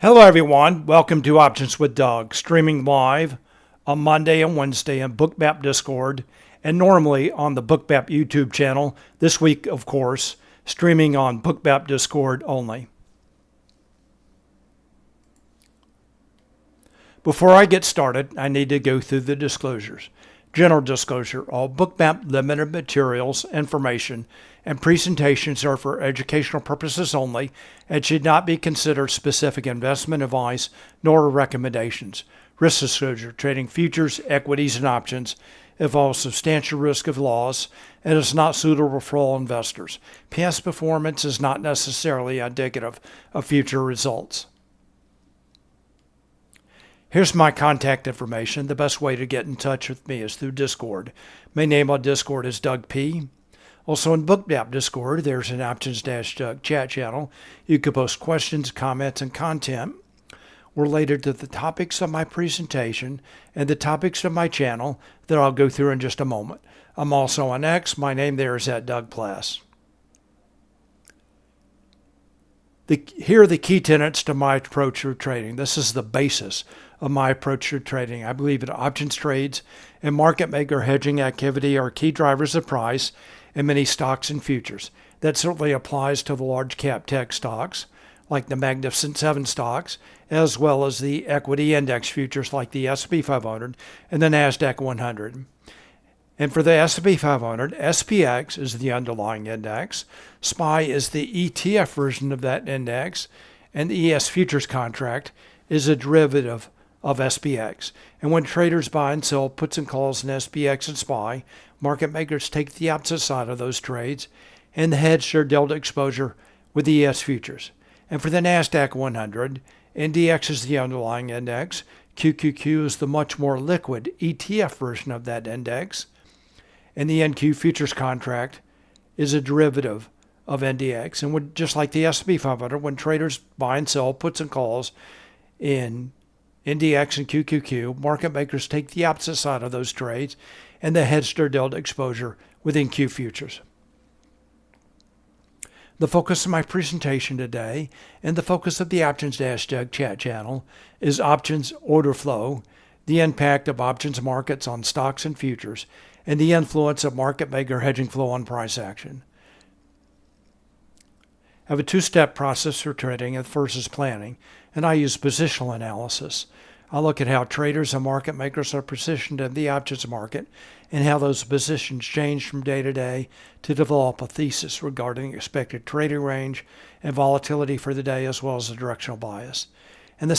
Hello everyone, welcome to Options with Doug, streaming live on Monday and Wednesday on Bookmap Discord and normally on the Bookmap YouTube channel. This week, of course, streaming on Bookmap Discord only. Before I get started, I need to go through the disclosures. General disclosure: all Bookmap limited materials, information, and presentations are for educational purposes only and should not be considered specific investment advice nor recommendations. Risk disclosure: trading futures, equities, and options involves substantial risk of loss and is not suitable for all investors. Past performance is not necessarily indicative of future results. Here's my contact information. The best way to get in touch with me is through Discord. My name on Discord is Doug P. Also in Bookmap Discord, there's an Options-Doug chat channel. You can post questions, comments, and content related to the topics of my presentation and the topics of my channel that I'll go through in just a moment. I'm also on X. My name there is @Pless. Here are the key tenets to my approach to trading. This is the basis of my approach to trading. I believe that options trades and market maker hedging activity are key drivers of price in many stocks and futures. That certainly applies to the large cap tech stocks, like the Magnificent Seven stocks, as well as the equity index futures like the S&P 500 and the NASDAQ 100. And for the S&P 500, SPX is the underlying index, SPY is the ETF version of that index, and the ES futures contract is a derivative of SPX. And when traders buy and sell puts and calls in SPX and SPY, market makers take the opposite side of those trades and hedge their delta exposure with the ES futures. And for the NASDAQ 100, NDX is the underlying index, QQQ is the much more liquid ETF version of that index, and the NQ futures contract is a derivative of NDX. And just like the S&P 500, when traders buy and sell puts and calls in NDX and QQQ, market makers take the opposite side of those trades and they hedge their delta exposure with NQ futures. The focus of my presentation today and the focus of the Options-Doug chat channel is options order flow, the impact of options markets on stocks and futures, and the influence of market maker hedging flow on price action. I have a two-step process for trading. The first is planning, and I use positional analysis. I look at how traders and market makers are positioned in the options market and how those positions change from day to day to develop a thesis regarding expected trading range and volatility for the day, as well as the directional bias. And the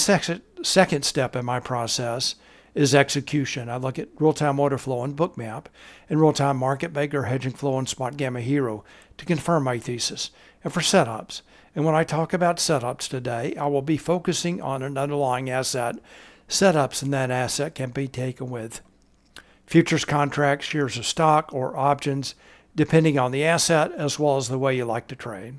second step in my process is execution. I look at real-time order flow in Bookmap and real-time market maker hedging flow in Spotgamma Hero to confirm my thesis, and for setups. And when I talk about setups today, I will be focusing on an underlying asset. Setups in that asset can be taken with futures contracts, shares of stock, or options, depending on the asset as well as the way you like to trade.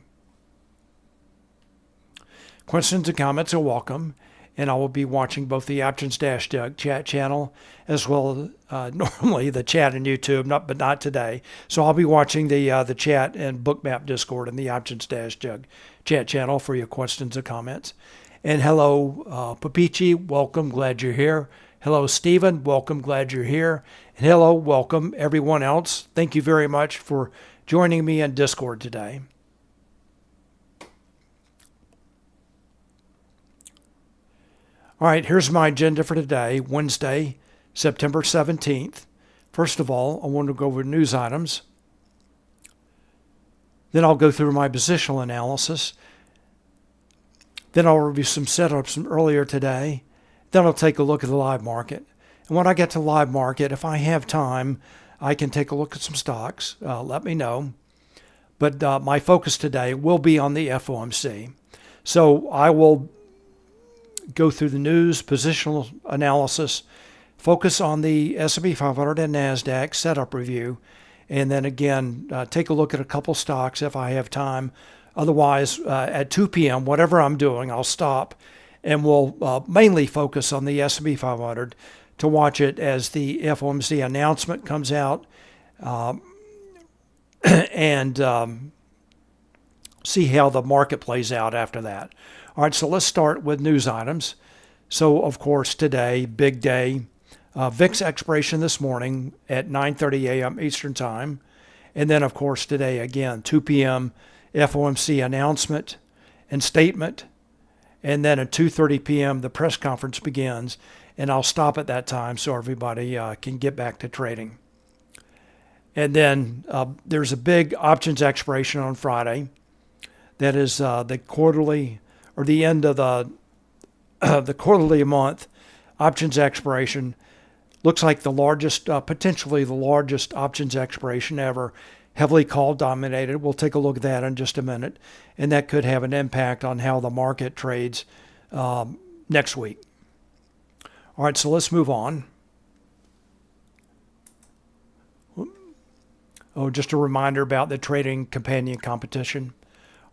Questions and comments are welcome, and I will be watching both the Options-Doug chat channel as well as normally the chat in YouTube, but not today. So I'll be watching the chat and Bookmap Discord and the Options-Doug chat channel for your questions and comments. And hello, Papichi, welcome, glad you're here. Hello, Stephen, welcome, glad you're here. And hello, welcome, everyone else. Thank you very much for joining me in Discord today. All right, here's my agenda for today, Wednesday, September 17th. First of all, I want to go over news items. Then I'll go through my positional analysis. Then I'll review some setups from earlier today. Then I'll take a look at the live market. And when I get to live market, if I have time, I can take a look at some stocks. Let me know. But my focus today will be on the FOMC. So I will go through the news, positional analysis, focus on the S&P 500 and NASDAQ setup review, and then again, take a look at a couple stocks if I have time. Otherwise, at 2 p.m., whatever I'm doing, I'll stop and we'll mainly focus on the S&P 500 to watch it as the FOMC announcement comes out and see how the market plays out after that. All right, so let's start with news items. So, of course, today, big day. VIX expiration this morning at 9:30 a.m. Eastern Time. And then, of course, today, again, 2 p.m. FOMC announcement and statement. And then at 2:30 p.m., the press conference begins. And I'll stop at that time so everybody can get back to trading. And then there's a big options expiration on Friday. That is the quarterly, or the end of the quarterly month options expiration. Looks like the largest, potentially the largest options expiration ever, heavily call dominated. We'll take a look at that in just a minute. And that could have an impact on how the market trades next week. All right, so let's move on. Oh, just a reminder about the trading companion competition.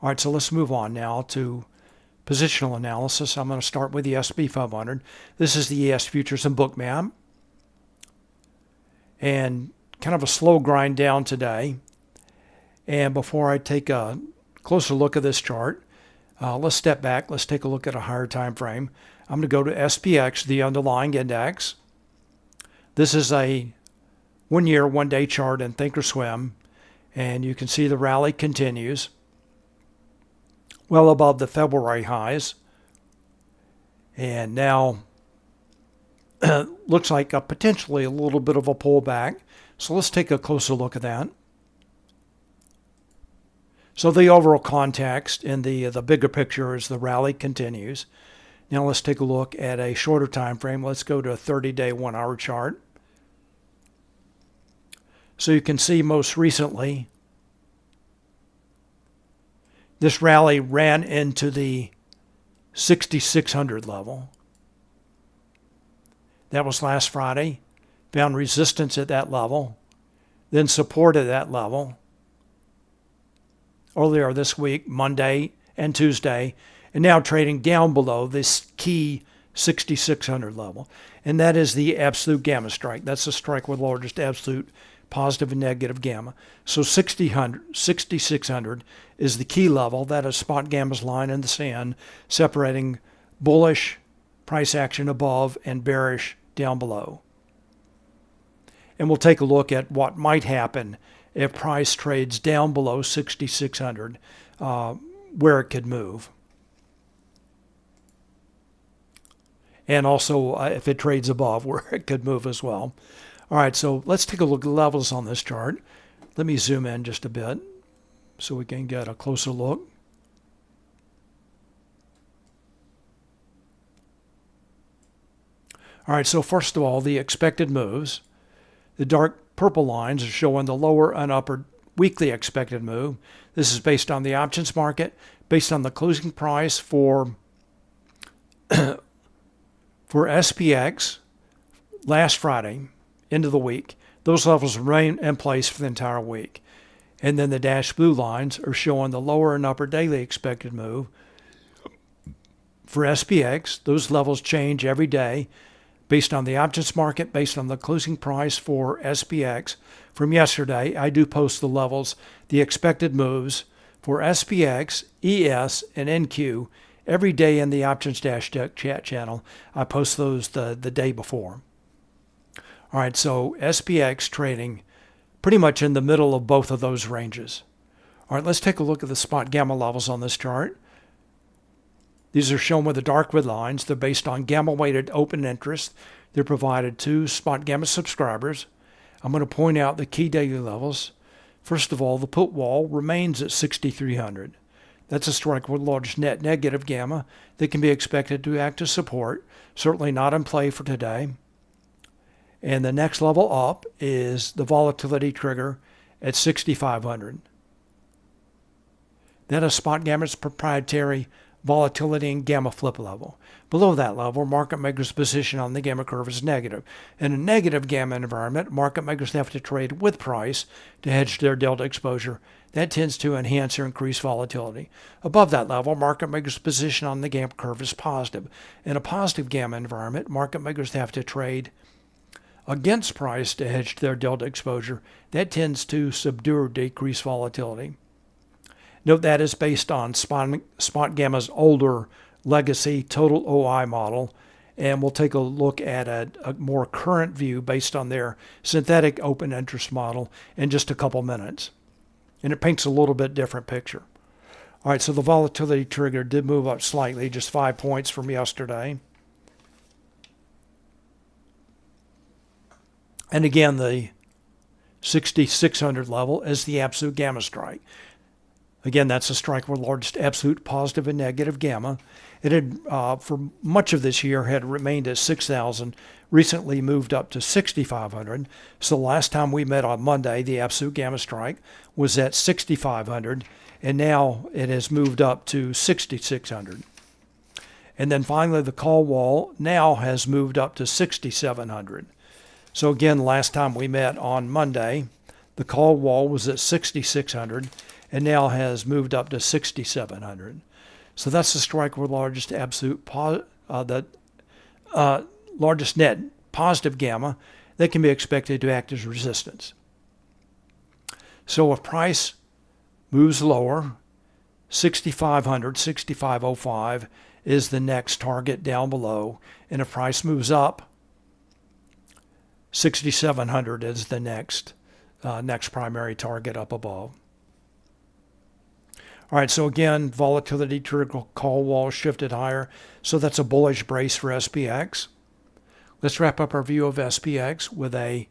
All right, so let's move on now to positional analysis. I'm going to start with the S&P 500. This is the ES Futures and Bookmap. And kind of a slow grind down today. And before I take a closer look at this chart, let's step back. Let's take a look at a higher time frame. I'm going to go to SPX, the underlying index. This is a 1 year, 1 day chart in Thinkorswim. And you can see the rally continues well above the February highs. And now looks like potentially a little bit of a pullback. So let's take a closer look at that. So the overall context in the bigger picture is the rally continues. Now let's take a look at a shorter time frame. Let's go to a 30-day 1 hour chart. So you can see most recently this rally ran into the 6,600 level. That was last Friday. Found resistance at that level, then support at that level. Earlier this week, Monday and Tuesday, and now trading down below this key 6,600 level. And that is the absolute gamma strike. That's the strike with largest absolute positive and negative gamma. So 6,600 is the key level. That is Spotgamma's line in the sand, separating bullish price action above and bearish down below. And we'll take a look at what might happen if price trades down below 6,600, where it could move. And also if it trades above, where it could move as well. All right, so let's take a look at the levels on this chart. Let me zoom in just a bit so we can get a closer look. All right, so first of all, the expected moves. The dark purple lines are showing the lower and upper weekly expected move. This is based on the options market, based on the closing price for SPX last Friday, end of the week. Those levels remain in place for the entire week. And then the dashed blue lines are showing the lower and upper daily expected move. For SPX, those levels change every day based on the options market, based on the closing price for SPX. From yesterday, I do post the levels, the expected moves for SPX, ES, and NQ every day in the Options Dash Deck chat channel. I post those the day before. All right, so SPX trading pretty much in the middle of both of those ranges. All right, let's take a look at the Spotgamma levels on this chart. These are shown with the dark red lines. They're based on gamma-weighted open interest. They're provided to Spotgamma subscribers. I'm going to point out the key daily levels. First of all, the put wall remains at 6,300. That's a strike with large net negative gamma that can be expected to act as support. Certainly not in play for today. And the next level up is the volatility trigger at 6,500. That is Spotgamma's proprietary volatility and gamma flip level. Below that level, market makers' position on the gamma curve is negative. In a negative gamma environment, market makers have to trade with price to hedge their delta exposure. That tends to enhance or increase volatility. Above that level, market makers' position on the gamma curve is positive. In a positive gamma environment, market makers have to trade against price to hedge their delta exposure. That tends to subdue or decrease volatility. Note that is based on Spotgamma's older legacy total OI model, and we'll take a look at a more current view based on their synthetic open interest model in just a couple minutes. And it paints a little bit different picture. All right, so the volatility trigger did move up slightly, just 5 points from yesterday. And again, the 6,600 level is the absolute gamma strike. Again, that's a strike with largest absolute positive and negative gamma. It had, for much of this year, had remained at 6,000, recently moved up to 6,500. So the last time we met on Monday, the absolute gamma strike was at 6,500, and now it has moved up to 6,600. And then finally, the call wall now has moved up to 6,700. So again, last time we met on Monday, the call wall was at 6,600 and now has moved up to 6,700. So that's the strike with largest absolute, largest net positive gamma that can be expected to act as resistance. So if price moves lower, 6,500, 6,505 is the next target down below. And if price moves up, 6,700 is the next primary target up above. All right, so again, volatility trigger call wall shifted higher. So that's a bullish brace for SPX. Let's wrap up our view of SPX with a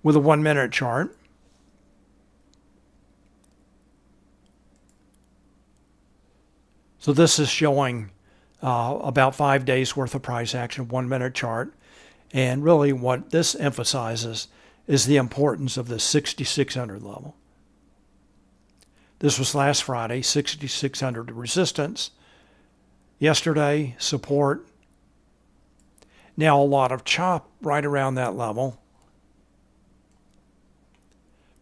with a 1 minute chart. So this is showing about 5 days worth of price action, 1 minute chart. And really what this emphasizes is the importance of the 6,600 level. This was last Friday, 6,600 resistance. Yesterday, support. Now a lot of chop right around that level.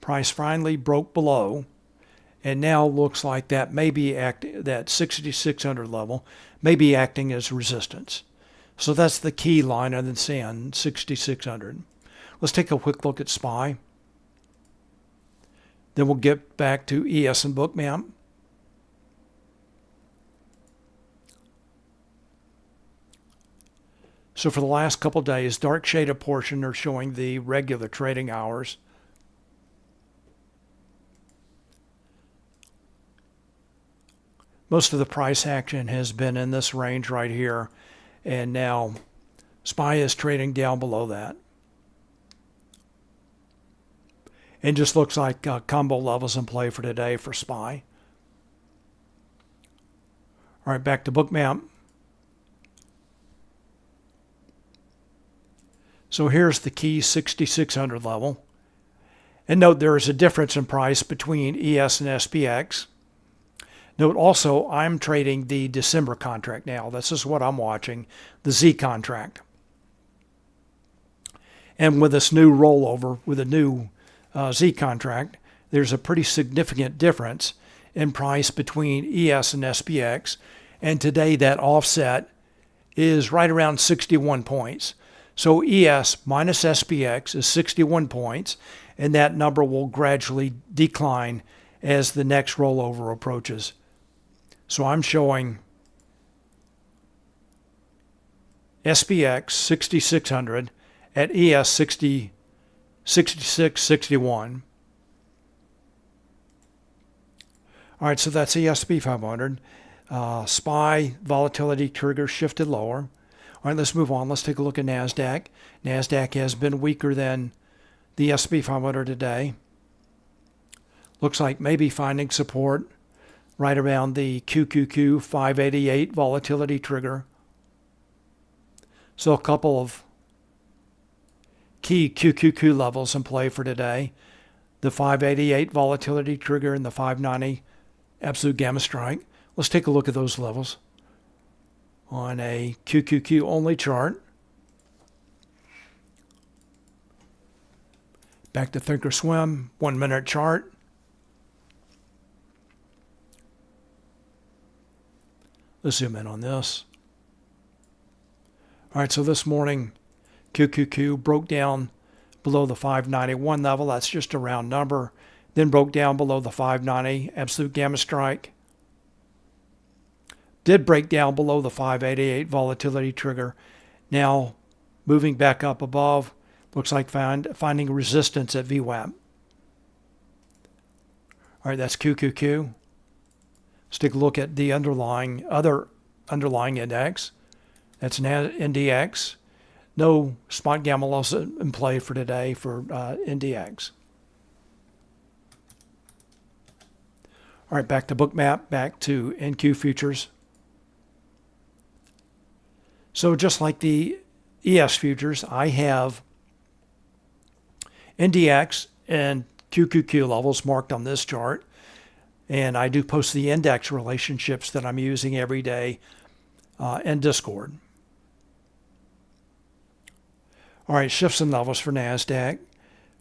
Price finally broke below, and now looks like that may be that 6,600 level may be acting as resistance. So that's the key line in the sand, 6,600. Let's take a quick look at SPY. Then we'll get back to ES and Bookmap. So for the last couple of days, dark shaded portion are showing the regular trading hours. Most of the price action has been in this range right here, and now SPY is trading down below that. And just looks like combo levels in play for today for SPY. All right, back to Bookmap. So here's the key 6,600 level. And note there is a difference in price between ES and SPX. Note also, I'm trading the December contract now. This is what I'm watching, the Z contract. And with this new rollover, with a new Z contract, there's a pretty significant difference in price between ES and SPX. And today that offset is right around 61 points. So ES minus SPX is 61 points, and that number will gradually decline as the next rollover approaches. So I'm showing SPX 6,600 at ES 66, 61. All right, so that's ESP 500. SPY volatility trigger shifted lower. All right, let's move on. Let's take a look at NASDAQ. NASDAQ has been weaker than the S&P 500 today. Looks like maybe finding support right around the QQQ 588 volatility trigger. So a couple of key QQQ levels in play for today. The 588 volatility trigger and the 590 absolute gamma strike. Let's take a look at those levels on a QQQ only chart. Back to Thinkorswim, 1 minute chart. Let's zoom in on this. All right, so this morning, QQQ broke down below the 591 level. That's just a round number. Then broke down below the 590 absolute gamma strike. Did break down below the 588 volatility trigger. Now moving back up above, looks like finding resistance at VWAP. All right, that's QQQ. Let's take a look at the other underlying index. That's NDX. No Spotgamma loss in play for today for NDX. All right, back to Bookmap, back to NQ futures. So just like the ES futures, I have NDX and QQQ levels marked on this chart. And I do post the index relationships that I'm using every day in Discord. All right, shifts and levels for NASDAQ.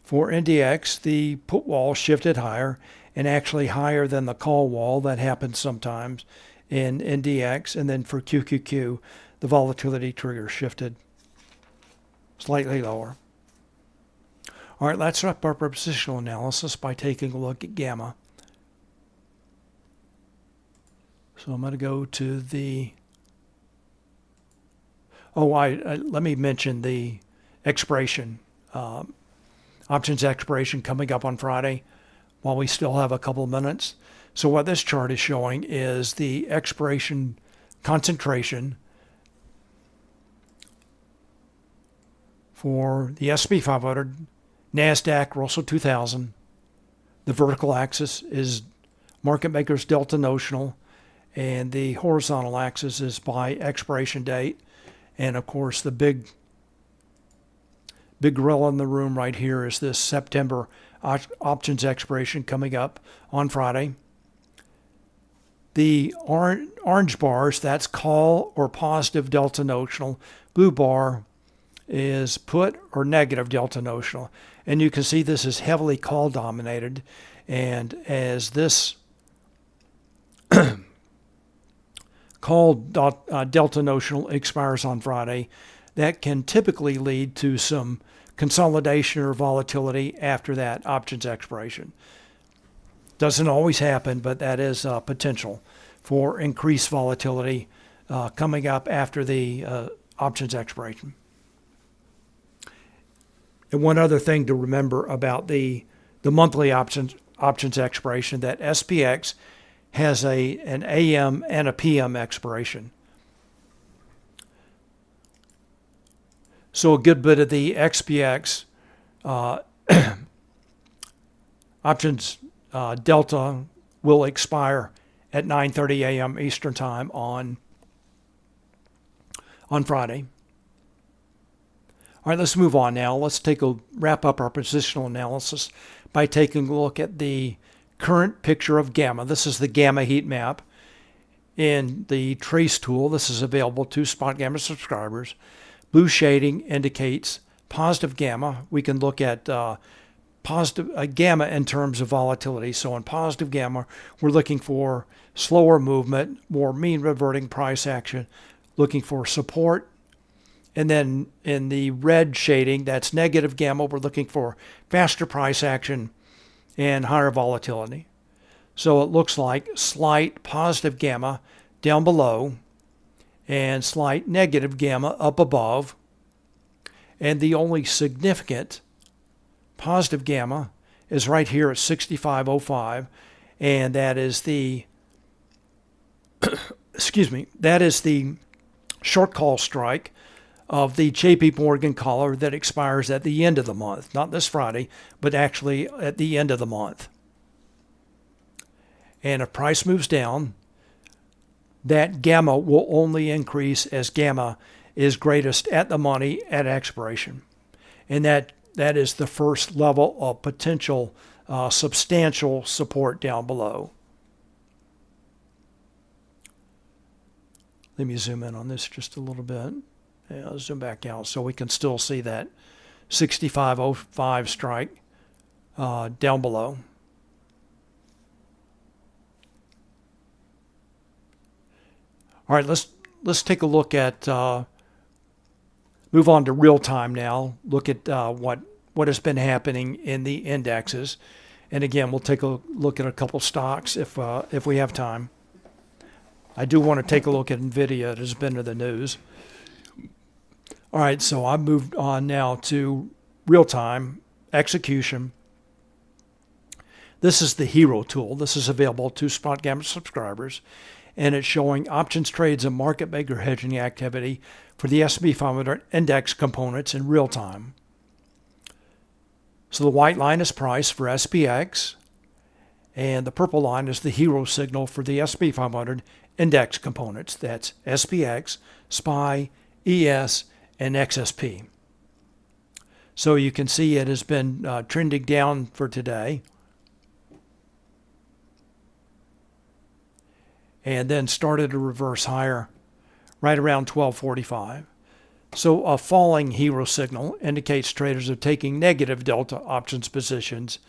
For NDX, the put wall shifted higher and actually higher than the call wall. That happens sometimes in NDX. And then for QQQ, the volatility trigger shifted slightly lower. All right, let's wrap up our positional analysis by taking a look at Gamma. So I'm going to go to the, let me mention the expiration, options expiration coming up on Friday while we still have a couple of minutes. So what this chart is showing is the expiration concentration for the S&P 500, NASDAQ, Russell 2000. The vertical axis is market makers delta notional, and the horizontal axis is by expiration date. And of course, the big gorilla in the room right here is this September options expiration coming up on Friday. The orange bars, that's call or positive delta notional. Blue bar is put or negative delta notional. And you can see this is heavily call dominated. And as this call delta notional expires on Friday, that can typically lead to some consolidation or volatility after that options expiration. Doesn't always happen, but that is potential for increased volatility coming up after the options expiration. And one other thing to remember about the monthly options expiration, that SPX has an AM and a PM expiration. So a good bit of the XPX options delta will expire at 9:30 a.m. Eastern Time on Friday. All right, let's move on now. Let's wrap up our positional analysis by taking a look at the current picture of Gamma. This is the Gamma heat map in the Trace tool. This is available to Spotgamma subscribers. Blue shading indicates positive Gamma. We can look at positive Gamma in terms of volatility. So in positive Gamma, we're looking for slower movement, more mean reverting price action, looking for support. And then in the red shading, that's negative Gamma, we're looking for faster price action and higher volatility. So it looks like slight positive Gamma down below and slight negative Gamma up above. And the only significant positive Gamma is right here at 65.05, and that is the that is the short call strike of the JP Morgan collar that expires at the end of the month, not this Friday, but actually at the end of the month. And if price moves down, that Gamma will only increase as Gamma is greatest at the money at expiration. And that is the first level of potential substantial support down below. Let me zoom in on this just a little bit. Yeah, I'll zoom back out so we can still see that 65.05 strike down below. All right, let's take a look at move on to real time now. Look at what what has been happening in the indexes. And again, we'll take a look at a couple stocks if we have time. I do want to take a look at NVIDIA. It has been to the news. All right, so I've moved on now to real-time execution. This is the Hero tool. This is available to Spotgamma subscribers, and it's showing options trades and market maker hedging activity for the S&P 500 index components in real time. So the white line is price for SPX, and the purple line is the Hero signal for the S&P 500 index components. That's SPX, SPY, ES, and XSP. So you can see it has been trending down for today, and then started to reverse higher right around 1245. So a falling Hero signal indicates traders are taking negative delta options positions.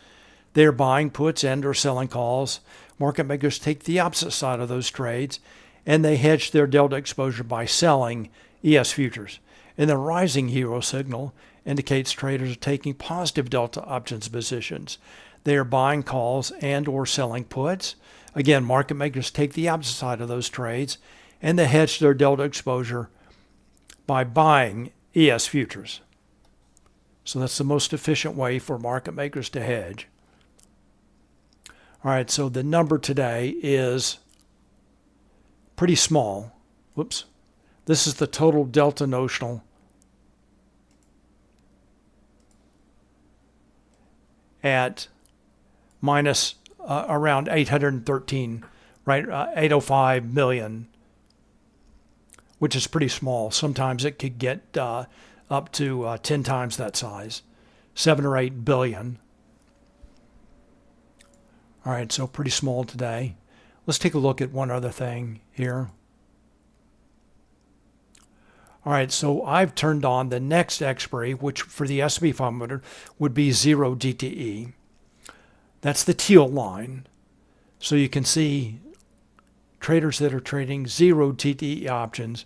They're buying puts and or selling calls. Market makers take the opposite side of those trades, and they hedge their delta exposure by selling ES futures. And the rising Hero signal indicates traders are taking positive delta options positions. They are buying calls and or selling puts. Again, market makers take the opposite side of those trades, and they hedge their delta exposure by buying ES futures. So that's the most efficient way for market makers to hedge. All right, so the number today is pretty small. Whoops. This is the total delta notional at minus around 813, right? 805 million, which is pretty small. Sometimes it could get up to 10 times that size, 7 or 8 billion. All right, so pretty small today. Let's take a look at one other thing here. All right, so I've turned on the next expiry, which for the S&P 500 would be 0 DTE. That's the teal line. So you can see traders that are trading 0 DTE options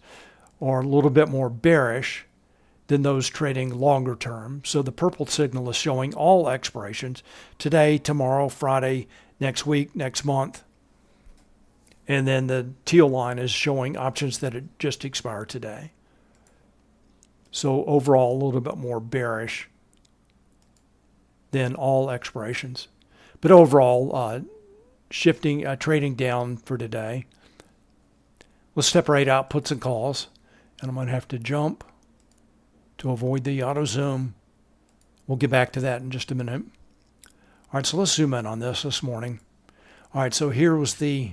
are a little bit more bearish than those trading longer term. So the purple signal is showing all expirations today, tomorrow, Friday, next week, next month. And then the teal line is showing options that had just expired today. So overall, a little bit more bearish than all expirations. But overall, trading down for today. We'll separate out puts and calls, and I'm going to have to jump to avoid the auto zoom. We'll get back to that in just a minute. All right, so let's zoom in on this morning. All right, so here was the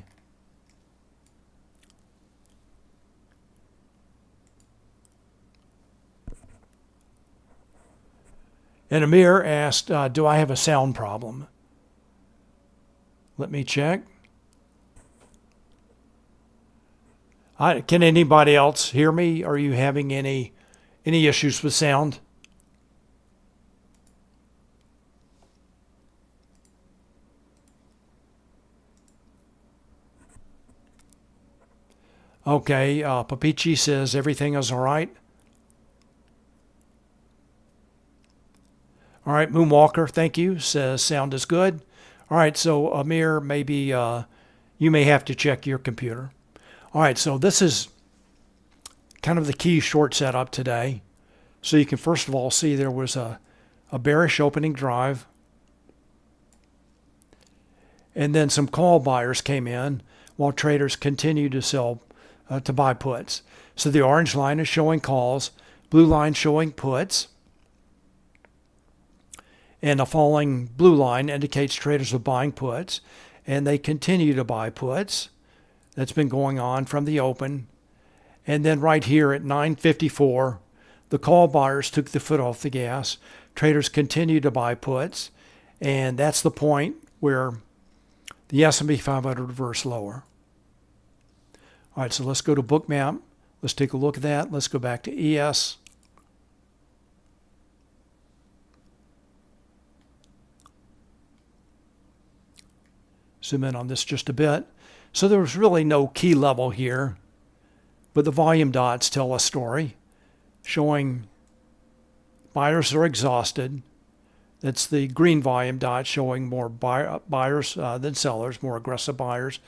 and Amir asked, do I have a sound problem? Let me check. Can anybody else hear me? Are you having any issues with sound? Okay, Papichi says everything is all right. All right, Moonwalker, thank you, says sound is good. All right, so Amir, maybe you may have to check your computer. All right, so this is kind of the key short setup today. So you can first of all see there was a bearish opening drive. And then some call buyers came in while traders continued to sell, to buy puts. So the orange line is showing calls, blue line showing puts. And a falling blue line indicates traders are buying puts, and they continue to buy puts. That's been going on from the open. And then right here at 9:54, the call buyers took the foot off the gas. Traders continue to buy puts, and that's the point where the S&P 500 reversed lower. All right, so let's go to Bookmap. Let's take a look at that. Let's go back to ES. Zoom in on this just a bit. So there was really no key level here, but the volume dots tell a story showing buyers are exhausted That's the green volume dot showing more buyers than sellers, more aggressive buyers.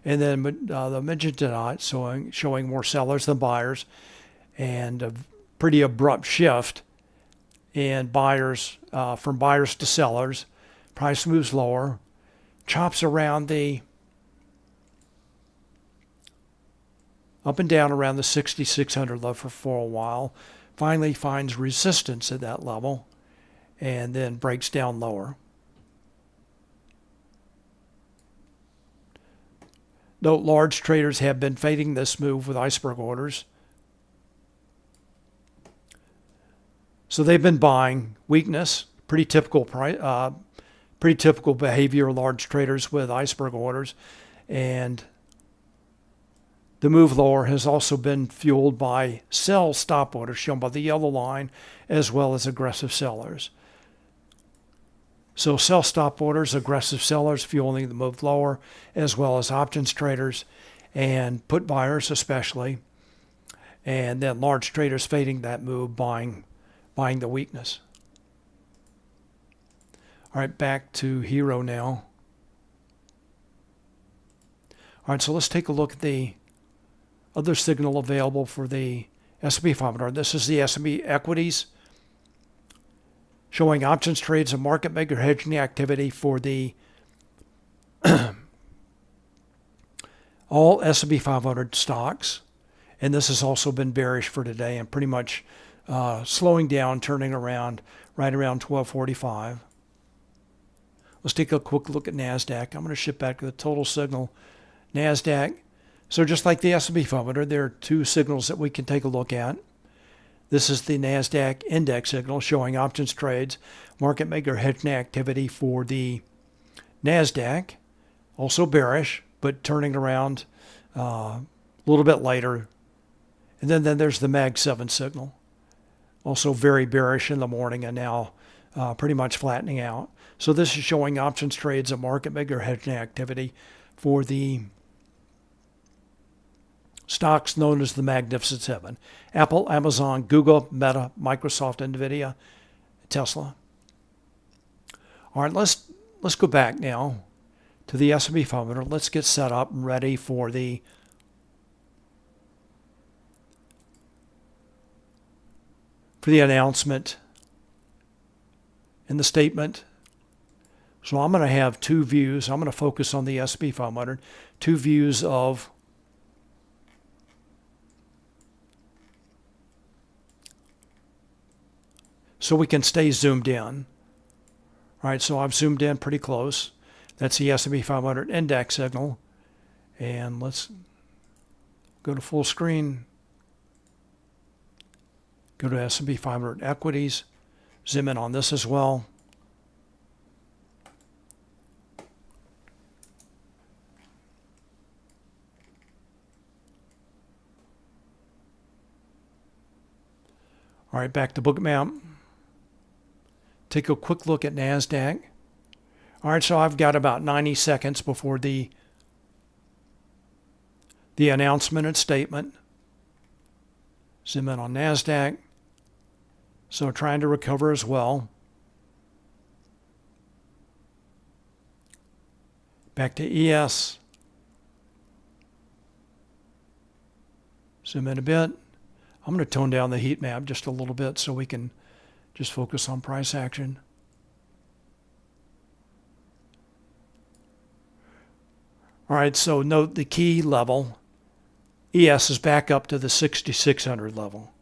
And then the magenta dot showing more sellers than buyers, and a pretty abrupt shift in buyers from buyers to sellers. Price moves lower, chops around the up and down around the 6,600 level for a while, finally finds resistance at that level, and then breaks down lower. Note large traders have been fading this move with iceberg orders. So they've been buying weakness, pretty typical behavior of large traders with iceberg orders, and the move lower has also been fueled by sell stop orders shown by the yellow line, as well as aggressive sellers. So sell stop orders, aggressive sellers fueling the move lower, as well as options traders and put buyers especially, and then large traders fading that move, buying the weakness. All right, back to Hero now. All right, so let's take a look at the other signal available for the S&P 500. This is the S&P equities, showing options trades and market maker hedging activity for the all S&P 500 stocks. And this has also been bearish for today and pretty much slowing down, turning around right around 1245. Let's take a quick look at NASDAQ. I'm going to shift back to the total signal. NASDAQ. So just like the S&P 500, there are two signals that we can take a look at. This is the NASDAQ index signal showing options trades, market maker hedging activity for the NASDAQ. Also bearish, but turning around a little bit later. And then there's the Mag 7 signal. Also very bearish in the morning and now pretty much flattening out. So this is showing options trades and market maker hedging activity for the stocks known as the Magnificent Seven: Apple, Amazon, Google, Meta, Microsoft, NVIDIA, Tesla. All right, let's go back now to the S&P 500. Let's get set up and ready for the announcement and the statement. So I'm going to have two views. I'm going to focus on the S&P 500, two views of so we can stay zoomed in. All right, so I've zoomed in pretty close. That's the S&P 500 index signal. And let's go to full screen. Go to S&P 500 equities. Zoom in on this as well. All right, back to Bookmap. Take a quick look at NASDAQ. All right, so I've got about 90 seconds before the announcement and statement. Zoom in on NASDAQ. So trying to recover as well. Back to ES. Zoom in a bit. I'm going to tone down the heat map just a little bit so we can just focus on price action. All right, so note the key level. ES is back up to the 6,600 level.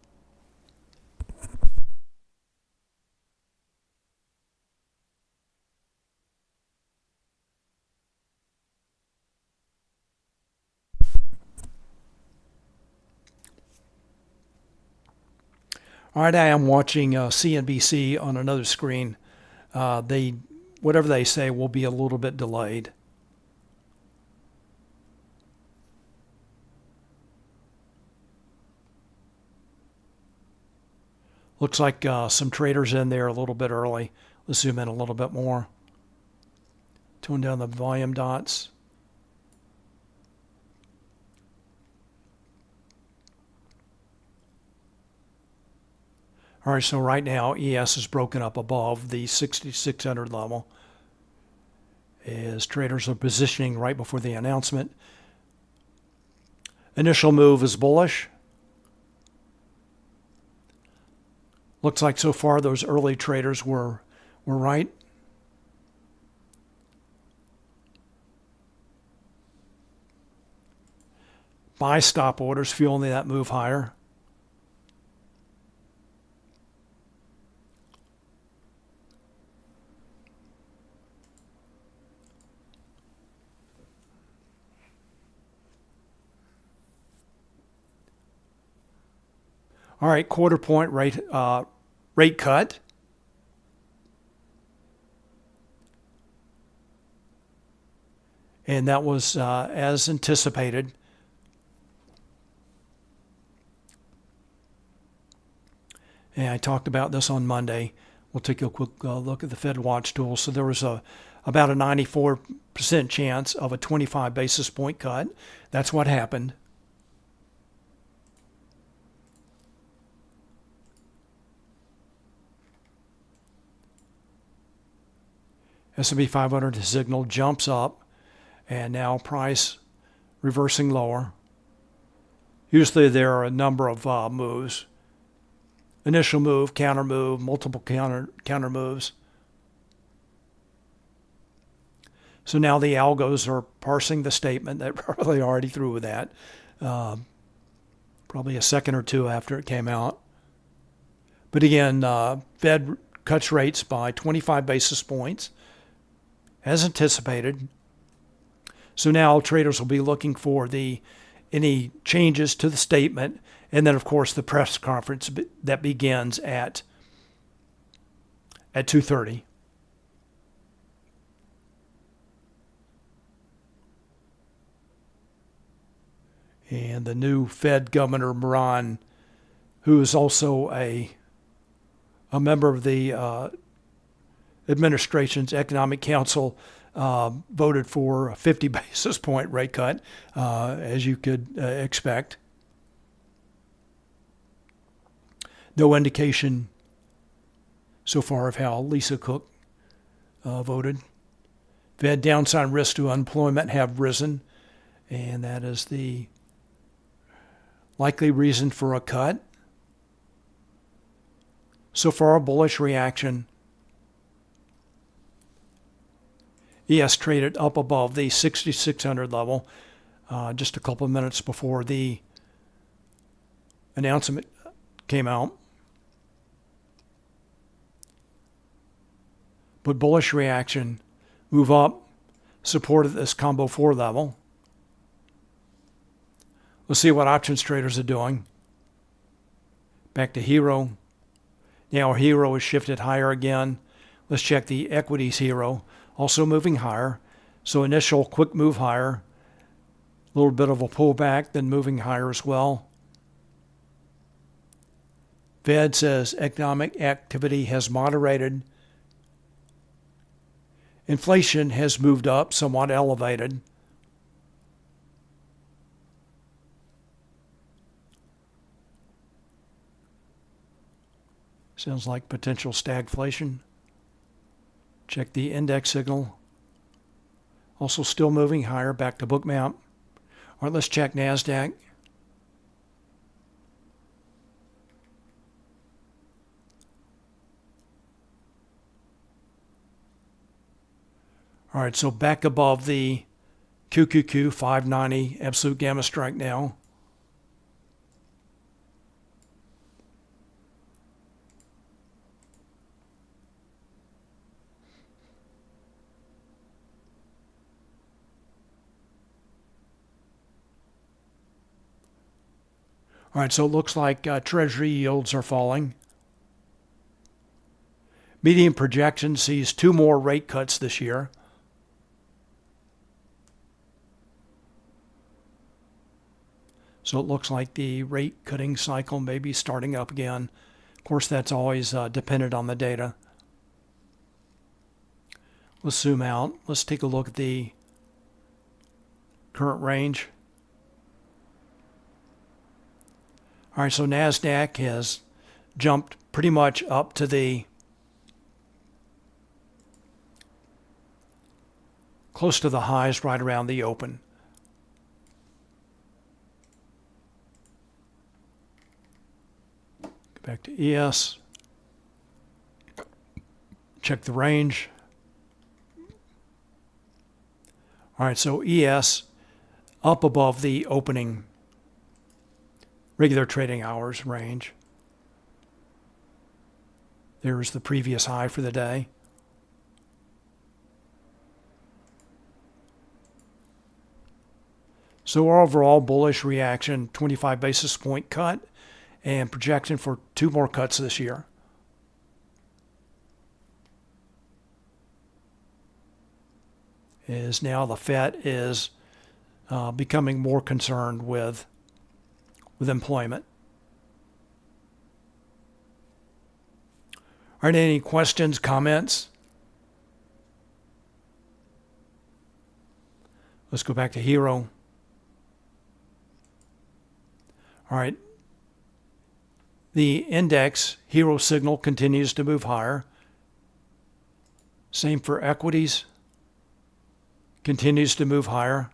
All right, I am watching CNBC on another screen. Whatever they say will be a little bit delayed. Looks like some traders in there a little bit early. Let's zoom in a little bit more. Tone down the volume dots. All right, so right now ES is broken up above the 6,600 level as traders are positioning right before the announcement. Initial move is bullish. Looks like so far those early traders were right. Buy stop orders fueling that move higher. All right, quarter point rate cut. And that was as anticipated. And I talked about this on Monday. We'll take a quick look at the Fed Watch tool. So there was about a 94% chance of a 25 basis point cut. That's what happened. S&P 500 signal jumps up, and now price reversing lower. Usually there are a number of moves. Initial move, counter move, multiple counter moves. So now the algos are parsing the statement. They're probably already through with that. Probably a second or two after it came out. But again, Fed cuts rates by 25 basis points, as anticipated. So now traders will be looking for any changes to the statement, and then of course the press conference that begins at 2:30. And the new Fed Governor Moran, who is also a member of the administration's Economic Council, voted for a 50 basis point rate cut, as you could expect. No indication so far of how Lisa Cook voted. Fed downside risks to unemployment have risen, and that is the likely reason for a cut. So far, a bullish reaction. ES traded up above the 6,600 level just a couple of minutes before the announcement came out. But bullish reaction, move up, supported this combo 4 level. Let's see what options traders are doing. Back to Hero. Now our Hero is shifted higher again. Let's check the equities Hero, also moving higher. So initial quick move higher, a little bit of a pullback, then moving higher as well. Fed says economic activity has moderated. Inflation has moved up, somewhat elevated. Sounds like potential stagflation. Check the index signal. Also still moving higher, back to Bookmap. All right, let's check NASDAQ. All right, so back above the QQQ 590 absolute gamma strike now. All right, so it looks like Treasury yields are falling. Median projection sees 2 more rate cuts this year. So it looks like the rate cutting cycle may be starting up again. Of course, that's always dependent on the data. Let's zoom out. Let's take a look at the current range. All right, so NASDAQ has jumped pretty much up to the close to the highs right around the open. Go back to ES. Check the range. All right, so ES up above the opening regular trading hours range. There's the previous high for the day. So overall bullish reaction, 25 basis point cut, and projection for 2 more cuts this year. Is now the Fed is becoming more concerned with employment. Are there any questions, comments? Let's go back to Hero. All right. The index Hero signal continues to move higher. Same for equities. Continues to move higher.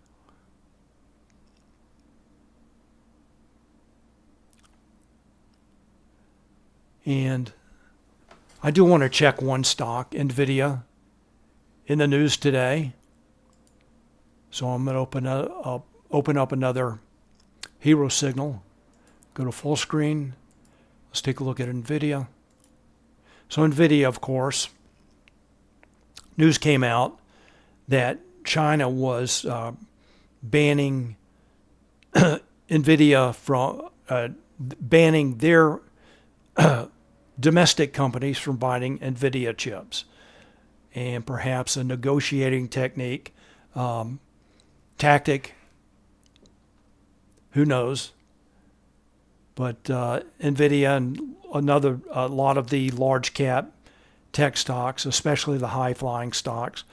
And I do want to check one stock, NVIDIA, in the news today. So I'm going to open up another Hero signal. Go to full screen. Let's take a look at NVIDIA. So NVIDIA, of course, news came out that China was banning NVIDIA from banning their domestic companies from buying NVIDIA chips, and perhaps a negotiating tactic. Who knows? But NVIDIA and a lot of the large cap tech stocks, especially the high flying stocks,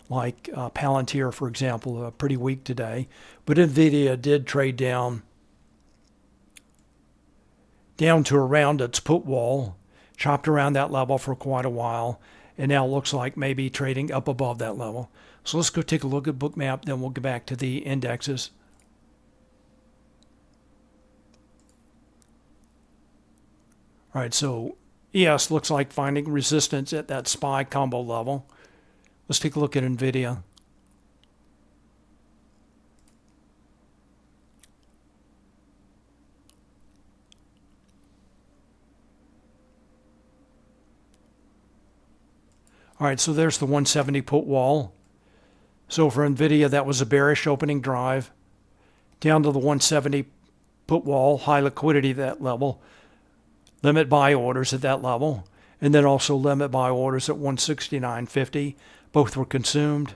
like Palantir, for example, pretty weak today. But NVIDIA did trade down to around its put wall, chopped around that level for quite a while, and now looks like maybe trading up above that level. So let's go take a look at Bookmap, then we'll get back to the indexes. All right, so ES looks like finding resistance at that SPY combo level. Let's take a look at NVIDIA. All right, so there's the 170 put wall. So for NVIDIA, that was a bearish opening drive. Down to the 170 put wall, high liquidity at that level. Limit buy orders at that level. And then also limit buy orders at 169.50. Both were consumed.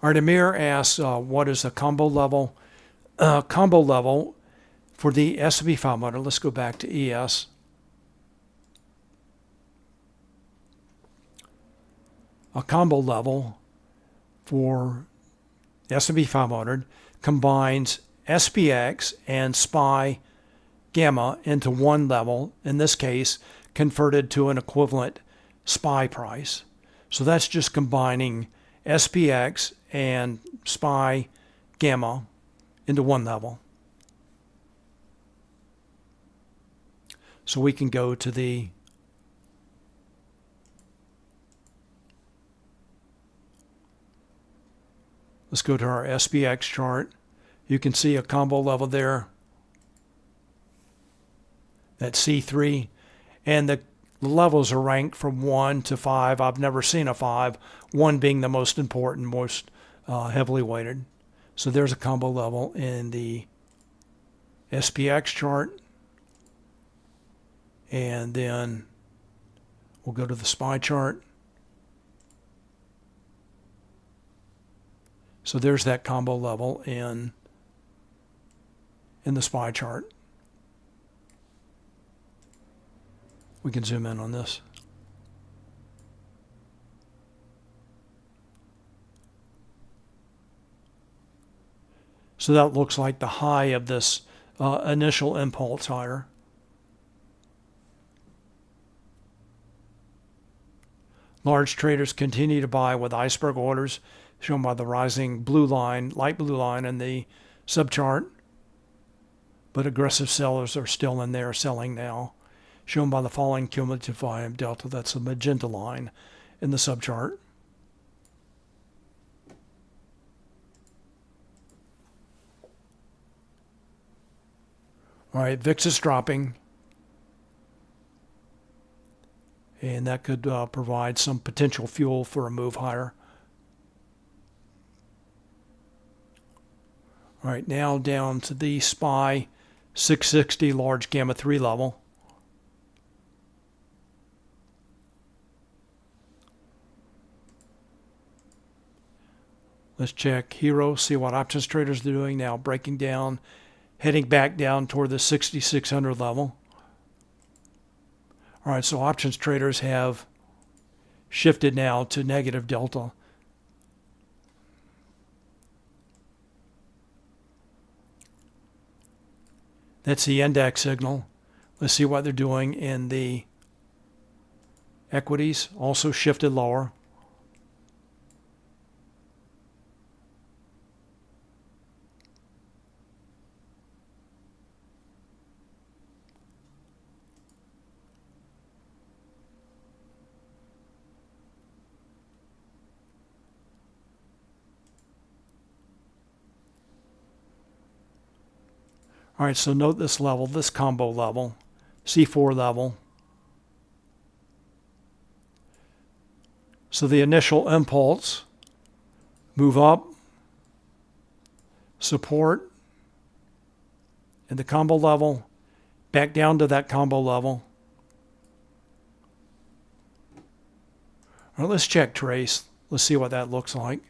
All right, Amir asks, what is the combo level? Combo level for the S&P 500. Let's go back to ES. A combo level for S&P 500 combines SPX and SPY Gamma into one level, in this case, converted to an equivalent SPY price. So that's just combining SPX and SPY Gamma into one level. So we can go to the let's go to our SPX chart. You can see a combo level there. That's C3. And the levels are ranked from 1 to 5. I've never seen a 5, 1 being the most important, most heavily weighted. So there's a combo level in the SPX chart. And then we'll go to the SPY chart. So there's that combo level in the SPY chart. We can zoom in on this. So that looks like the high of this initial impulse higher. Large traders continue to buy with iceberg orders, shown by the rising blue line, light blue line in the subchart. But aggressive sellers are still in there selling now, shown by the falling cumulative volume delta. That's the magenta line in the subchart. All right, VIX is dropping, and that could provide some potential fuel for a move higher. All right, now down to the SPY 660 large gamma 3 level. Let's check Hero, see what options traders are doing now, breaking down, heading back down toward the 6,600 level. All right, so options traders have shifted now to negative delta. That's the index signal. Let's see what they're doing in the equities, also shifted lower. All right, so note this level, this combo level, C4 level. So the initial impulse, move up, support, and the combo level, back down to that combo level. All right, let's check trace. Let's see what that looks like.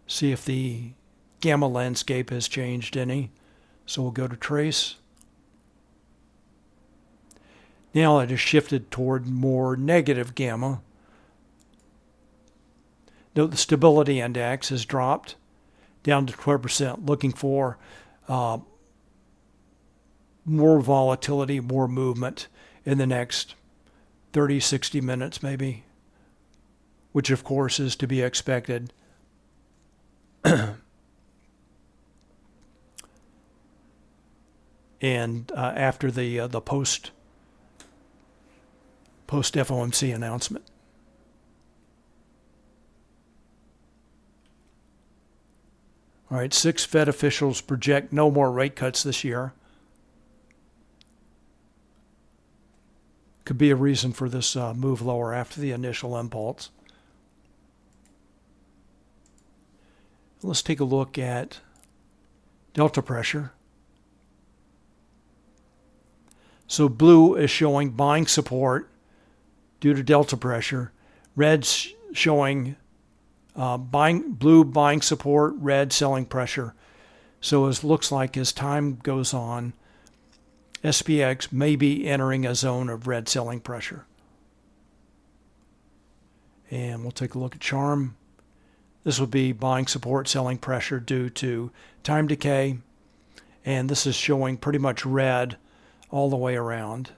See if the gamma landscape has changed any. So we'll go to trace. Now it has shifted toward more negative gamma. Note the stability index has dropped down to 12%, looking for more volatility, more movement in the next 30, 60 minutes maybe, which of course is to be expected. And after the post FOMC announcement. All right, 6 Fed officials project no more rate cuts this year. Could be a reason for this move lower after the initial impulse. Let's take a look at delta pressure. So blue is showing buying support due to delta pressure. Red's showing blue buying support, red selling pressure. So it looks like as time goes on, SPX may be entering a zone of red selling pressure. And we'll take a look at Charm. This will be buying support, selling pressure due to time decay. And this is showing pretty much red all the way around.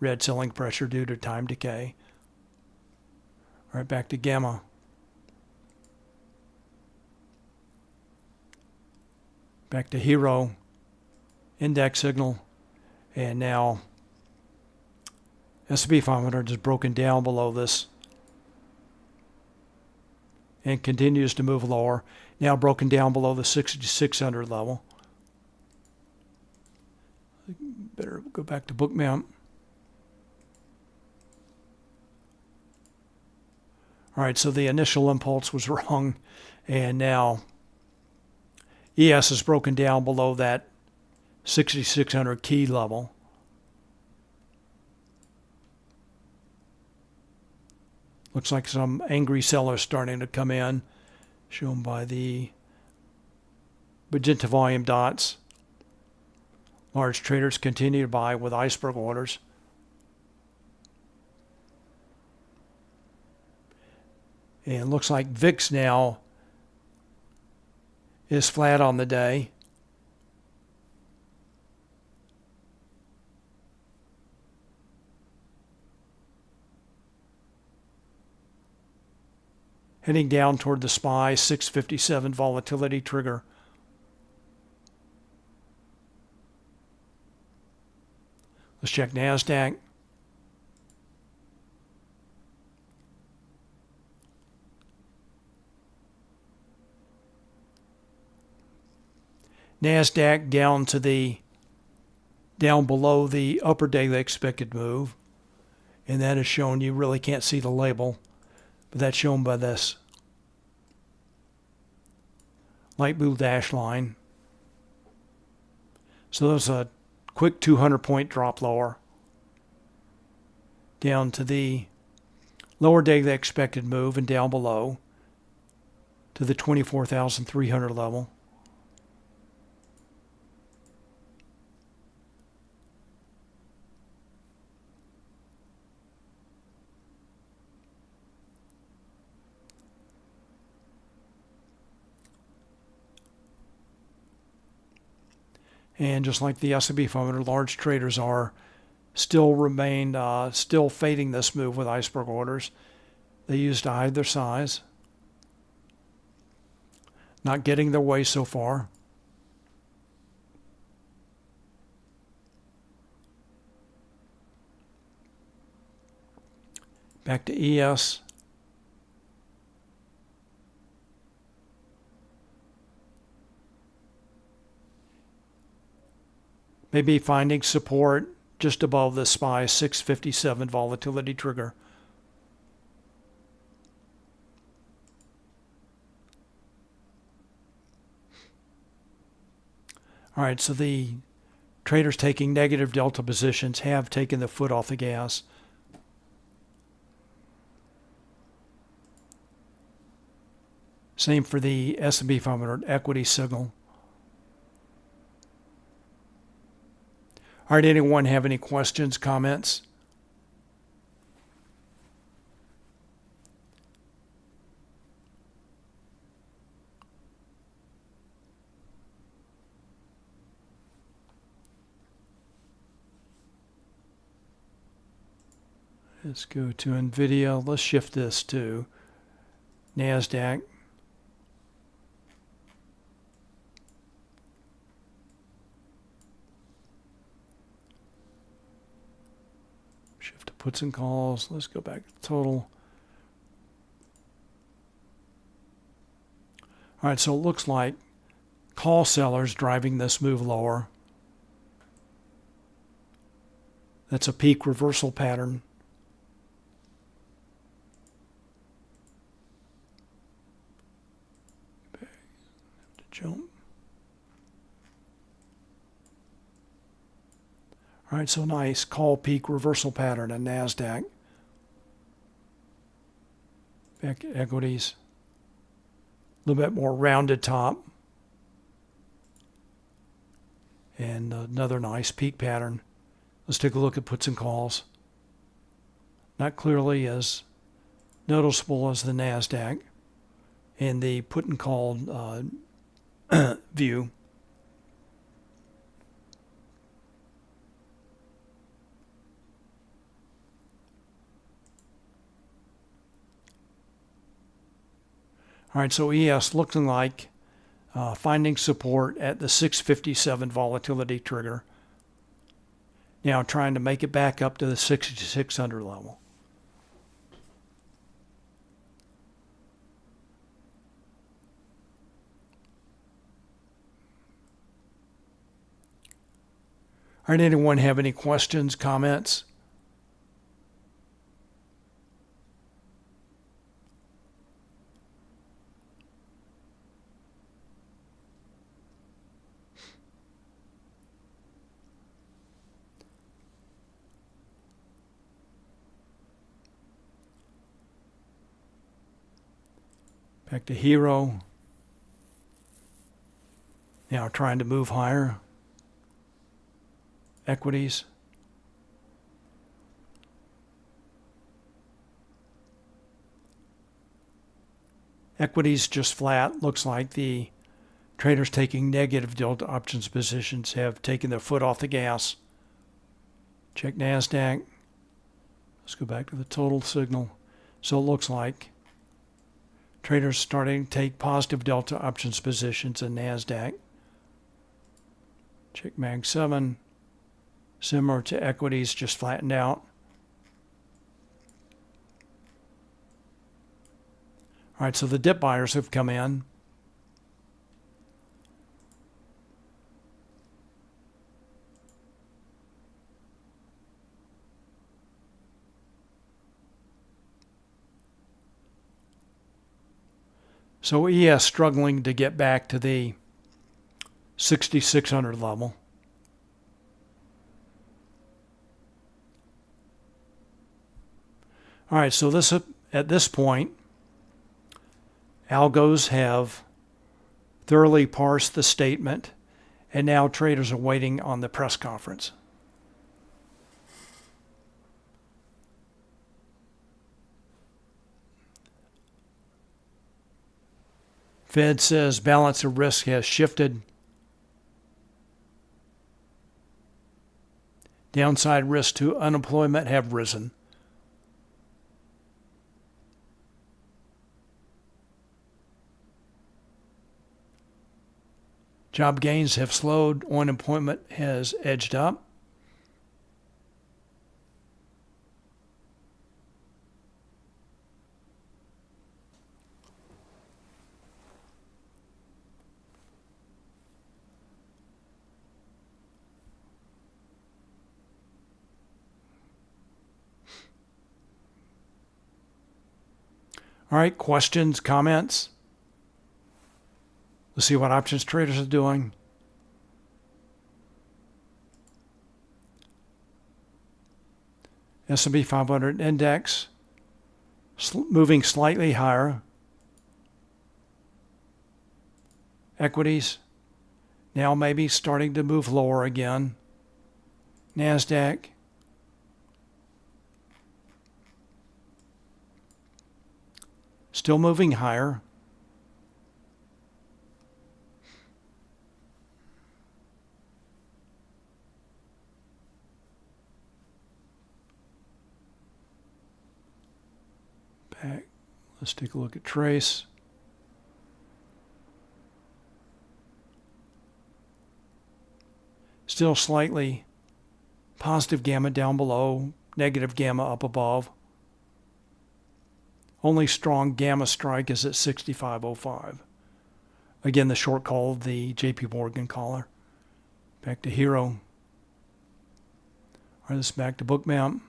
Red selling pressure due to time decay. All right, back to Gamma. Back to Hero. Index signal. And now S&P 500 is broken down below this and continues to move lower. Now broken down below the 6,600 level. Better go back to Bookmap. All right, so the initial impulse was wrong, and now ES is broken down below that 6,600 key level. Looks like some angry sellers starting to come in, shown by the magenta volume dots. Large traders continue to buy with iceberg orders. And it looks like VIX now is flat on the day. heading down toward the SPY 657 volatility trigger. Let's check NASDAQ. NASDAQ down below the upper daily expected move, and that is shown. You really can't see the label, but that's shown by this light blue dash line. So there's a quick 200-point drop lower down to the lower daily expected move and down below to the 24,300 level. And just like the S&P 500, large traders still fading this move with iceberg orders. They use to hide their size. Not getting their way so far. Back to ES. Maybe finding support just above the SPY 657 volatility trigger. All right, so the traders taking negative delta positions have taken the foot off the gas. Same for the S&P 500 equity signal. All right, anyone have any questions, comments? Let's go to NVIDIA. Let's shift this to NASDAQ. Shift to puts and calls. Let's go back to total. All right, so it looks like call sellers driving this move lower. That's a peak reversal pattern. Jump. All right, so nice call peak reversal pattern in NASDAQ. Back to equities. A little bit more rounded top. And another nice peak pattern. Let's take a look at puts and calls. Not clearly as noticeable as the NASDAQ and the put and call view. All right, so ES looking like finding support at the 657 volatility trigger. Now trying to make it back up to the 6600 level. All right, anyone have any questions, comments? Back to Hero. Now trying to move higher. Equities. Equities just flat. Looks like the traders taking negative delta options positions have taken their foot off the gas. Check NASDAQ. Let's go back to the total signal. So it looks like Traders starting to take positive delta options positions in NASDAQ. Check Mag 7. Similar to equities, just flattened out. All right, so the dip buyers have come in. So ES struggling to get back to the 6,600 level. All right, so at this point, algos have thoroughly parsed the statement, and now traders are waiting on the press conference. Fed says balance of risk has shifted. Downside risks to unemployment have risen. Job gains have slowed. Unemployment has edged up. All right, questions, comments? Let's see what options traders are doing. S&P 500 index moving slightly higher. Equities now maybe starting to move lower again. NASDAQ still moving higher. Back. Let's take a look at Trace. Still slightly positive gamma down below, negative gamma up above. Only strong gamma strike is at 65.05. Again, the short call of the JP Morgan caller. Back to Hero. All right, this is back to Bookmap.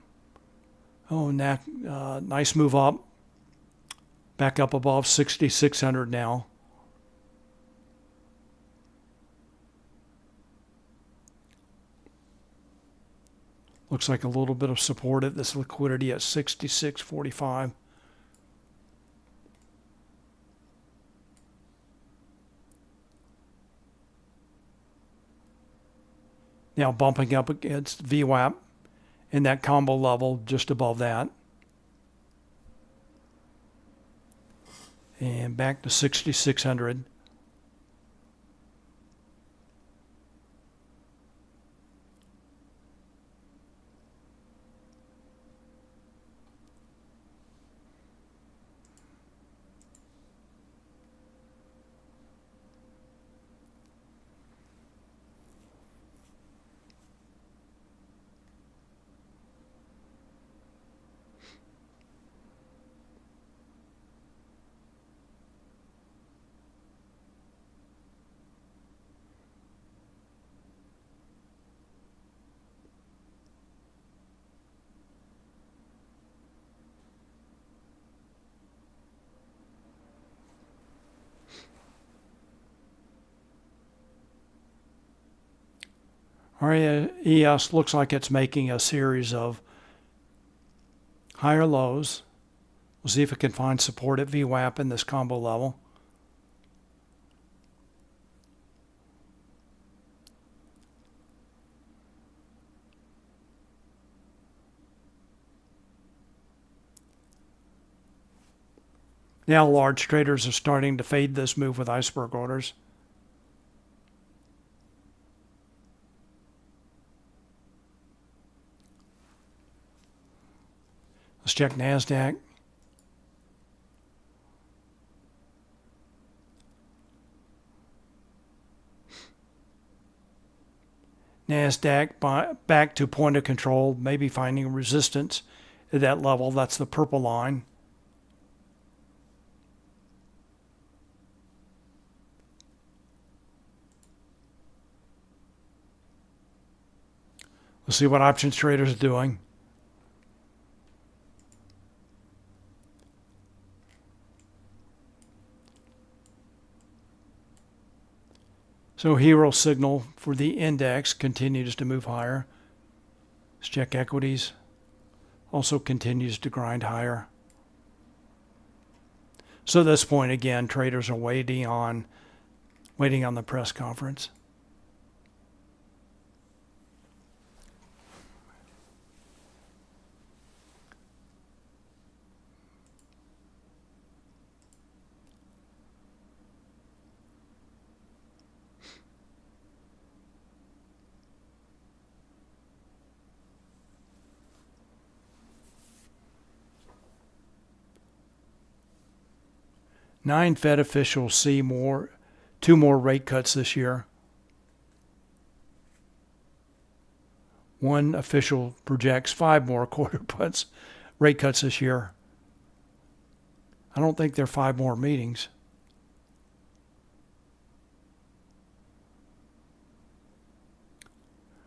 Oh, nice move up. Back up above 6,600 now. Looks like a little bit of support at this liquidity at 66.45. Now bumping up against VWAP in that combo level just above that. And back to 6,600. RES looks like it's making a series of higher lows. We'll see if it can find support at VWAP in this combo level. Now large traders are starting to fade this move with iceberg orders. Let's check NASDAQ. NASDAQ back to point of control, maybe finding resistance at that level. That's the purple line. Let's see what options traders are doing. So hero signal for the index continues to move higher. Let's check equities. Also continues to grind higher. So at this point, again, traders are waiting on the press conference. Nine Fed officials see two more rate cuts this year. One official projects 5 more rate cuts this year. I don't think there are 5 more meetings.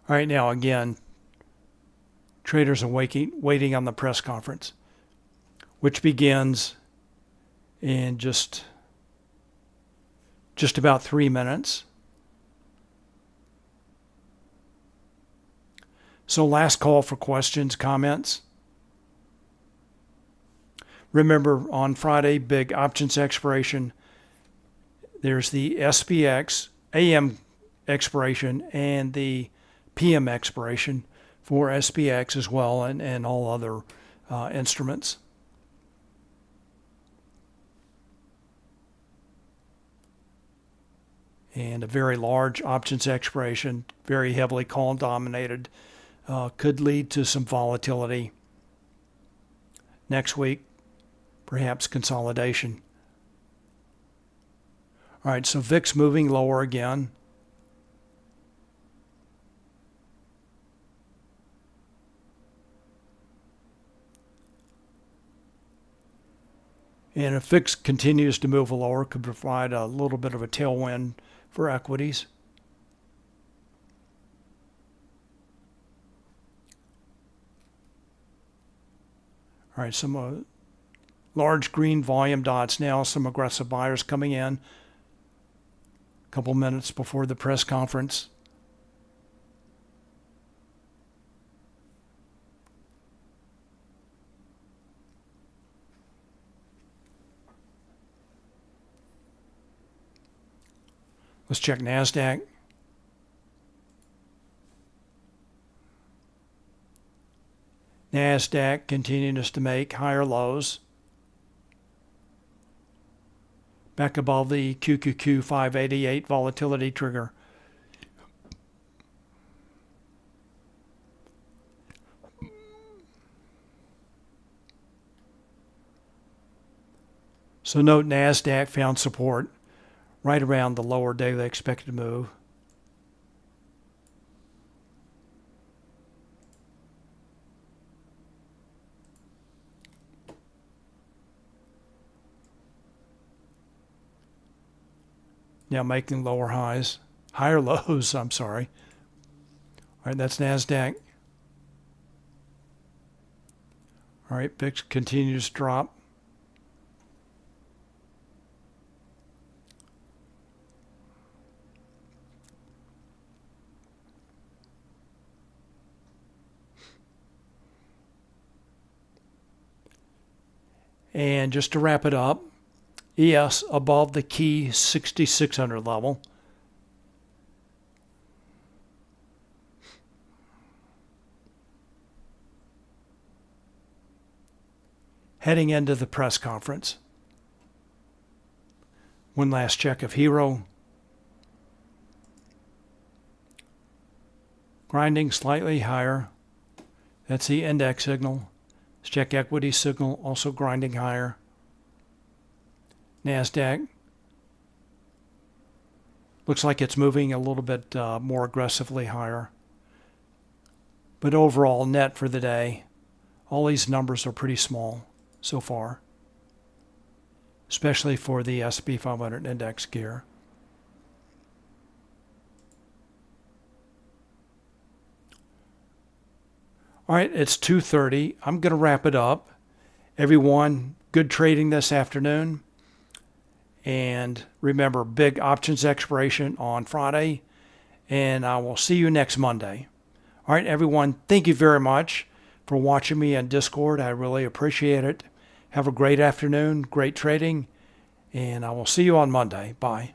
All right, now again, traders are waiting on the press conference, which begins in just about 3 minutes. So last call for questions, comments. Remember, on Friday, big options expiration. There's the SPX AM expiration and the PM expiration for SPX as well, and all other instruments. And a very large options expiration, very heavily call dominated, could lead to some volatility. Next week, perhaps consolidation. All right, so VIX moving lower again. And if VIX continues to move lower, could provide a little bit of a tailwind for equities. All right, some large green volume dots now, some aggressive buyers coming in a couple minutes before the press conference. Let's check NASDAQ. NASDAQ continues to make higher lows. Back above the QQQ 588 volatility trigger. So note NASDAQ found support right around the lower daily expected move. Now making higher lows, I'm sorry. All right, that's NASDAQ. All right, VIX continues to drop. And just to wrap it up, ES above the key 6,600 level. Heading into the press conference. One last check of Hero. Grinding slightly higher. That's the index signal. Let's check equity signal, also grinding higher. NASDAQ. Looks like it's moving a little bit more aggressively higher. But overall net for the day, all these numbers are pretty small so far, especially for the S&P 500 index gear. All right, it's 2:30. I'm going to wrap it up. Everyone, good trading this afternoon. And remember, big options expiration on Friday. And I will see you next Monday. All right, everyone, thank you very much for watching me on Discord. I really appreciate it. Have a great afternoon, great trading, and I will see you on Monday. Bye.